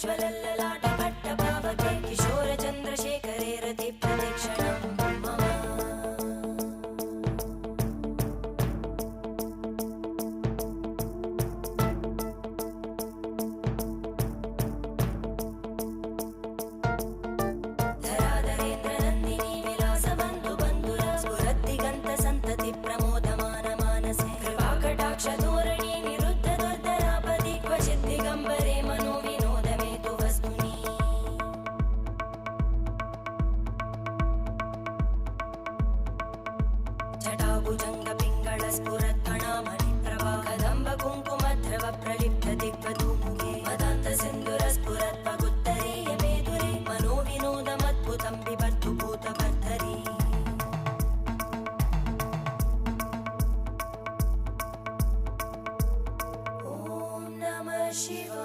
ज्वलल्ललाटपट्टपावके किशोरचन्द्रशेखरे रतिप्रतिक्षणं मम धराधरेन्द्रनन्दिनी विलासबन्धुबन्धुरा स्फुरद्दिगन्तसन्तति प्रमोदमानमानसे कृपाकटाक्षधोरणी निरुद्धदुर्धरापदि क्वचिद्दिगम्बरे मनोविनोदमेतु वस्तुनि जटाभुजङ्गपिङ्गळस्फुरत्फणामणिप्रभा कदम्बकुङ्कुमद्रव प्रलिप्तदिग्वधूमुखे मदान्तसिन्धुरस्फुरत्पगुत्तरीयमेधुरे मनोविनोदमद्भुतं बिभर्तु भूतभर्धरी ॐ नमः शिवाय।